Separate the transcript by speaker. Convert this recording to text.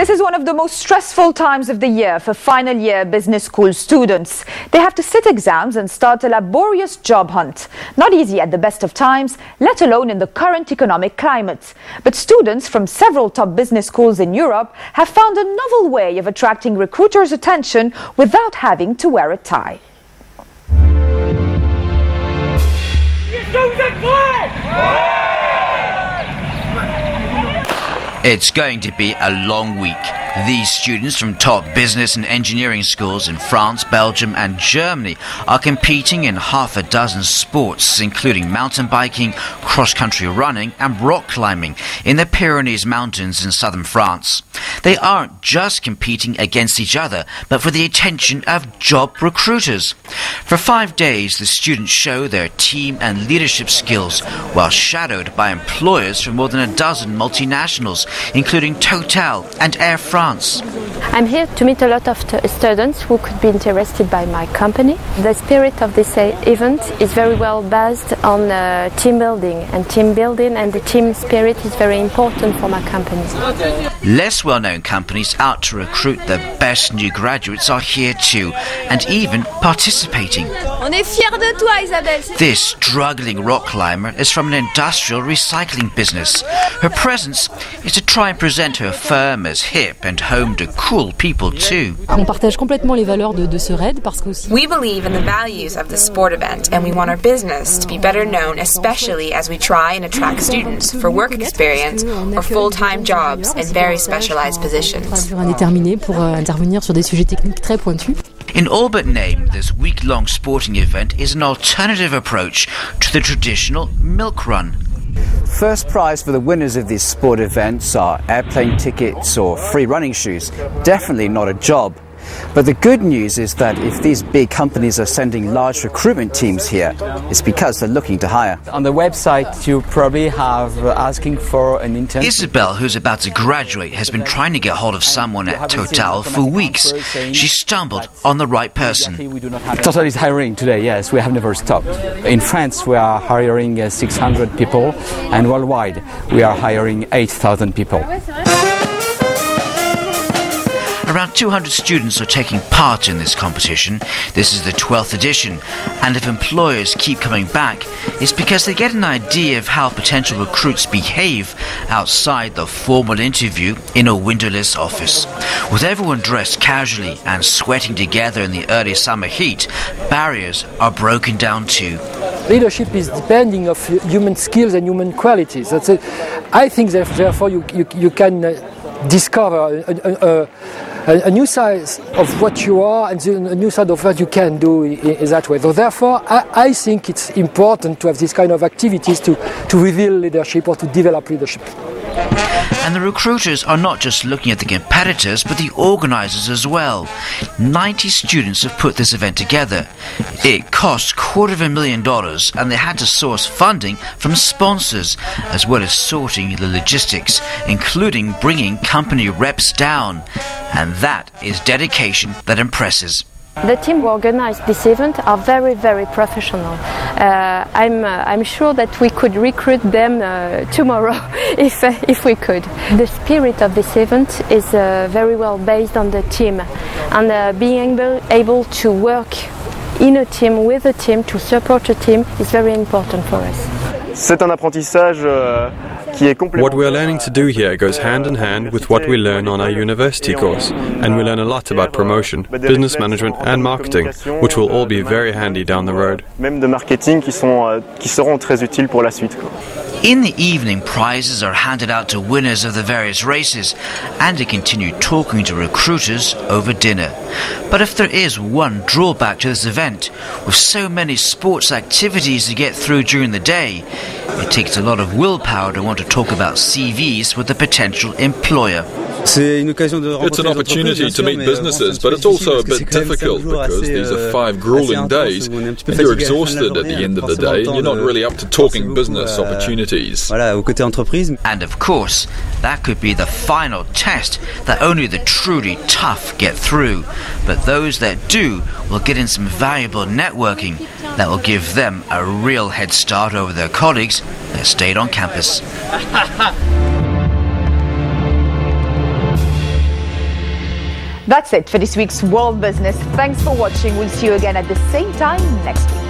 Speaker 1: This is one of the most stressful times of the year for final year business school students. They have to sit exams and start a laborious job hunt. Not easy at the best of times, let alone in the current economic climate. But students from several top business schools in Europe have found a novel way of attracting recruiters' attention without having to wear a tie.
Speaker 2: It's going to be a long week. These students from top business and engineering schools in France, Belgium and Germany are competing in half a dozen sports, including mountain biking, cross-country running and rock climbing in the Pyrenees Mountains in southern France. They aren't just competing against each other, but for the attention of job recruiters. For 5 days, the students show their team and leadership skills, while shadowed by employers from more than a dozen multinationals, including Total and Air France.
Speaker 3: I'm here to meet a lot of students who could be interested by my company. The spirit of this event is very well based on team building, and the team spirit is very important for my company.
Speaker 2: Less well-known companies out to recruit the best new graduates are here too, and even participating.
Speaker 4: On est fiers de toi, Isabelle.
Speaker 2: This struggling rock climber is from an industrial recycling business. Her presence is to try and present her firm as hip and home to cool people too.
Speaker 5: On partage complètement les valeurs de ce raid parce que aussi
Speaker 6: we believe in the values of the sport event, and we want our business to be better known, especially as we try and attract students for work experience or full-time jobs in very specialized positions.
Speaker 5: Indéterminés pour intervenir sur des sujets techniques très pointus.
Speaker 2: In all but name, this week-long sporting event is an alternative approach to the traditional milk run.
Speaker 7: First prize for the winners of these sport events are airplane tickets or free running shoes. Definitely not a job. But the good news is that if these big companies are sending large recruitment teams here, it's because they're looking to hire.
Speaker 8: On the website you probably have asking for an intern.
Speaker 2: Isabel, who's about to graduate, has been trying to get hold of someone at Total for weeks. She stumbled on the right person.
Speaker 8: Total is hiring today, yes, we have never stopped. In France we are hiring 600 people, and worldwide we are hiring 8,000 people.
Speaker 2: Around 200 students are taking part in this competition. This is the 12th edition, and if employers keep coming back, it's because they get an idea of how potential recruits behave outside the formal interview in a windowless office. With everyone dressed casually and sweating together in the early summer heat, barriers are broken down too.
Speaker 9: Leadership is depending on human skills and human qualities. That's it. I think therefore you can discover a new side of what you are and a new side of what you can do in that way. So therefore, I think it's important to have this kind of activities to reveal leadership or to develop leadership.
Speaker 2: And the recruiters are not just looking at the competitors, but the organisers as well. 90 students have put this event together. It cost $250,000, and they had to source funding from sponsors, as well as sorting the logistics, including bringing company reps down. And that is dedication that impresses.
Speaker 3: The team who organized this event are very, very professional. I'm sure that we could recruit them tomorrow if we could. The spirit of this event is very well based on the team, and being able to work in a team, with a team, to support a team is very important for us.
Speaker 10: C'est un apprentissage qui est complémentaire.
Speaker 11: What we are learning to do here goes hand in hand with what we learn on our university course, and we learn a lot about promotion, business management and marketing, which will all be very handy down the road.
Speaker 10: Même de marketing qui seront très utiles pour la suite.
Speaker 2: In the evening, prizes are handed out to winners of the various races, and to continue talking to recruiters over dinner. But if there is one drawback to this event, with so many sports activities to get through during the day, it takes a lot of willpower to want to talk about CVs with a potential employer.
Speaker 12: It's an opportunity to meet businesses, but it's also a bit difficult because these are 5 grueling days and you're exhausted at the end of the day and you're not really up to talking business opportunities.
Speaker 2: And of course, that could be the final test that only the truly tough get through, but those that do will get in some valuable networking that will give them a real head start over their colleagues that stayed on campus.
Speaker 1: That's it for this week's World Business. Thanks for watching. We'll see you again at the same time next week.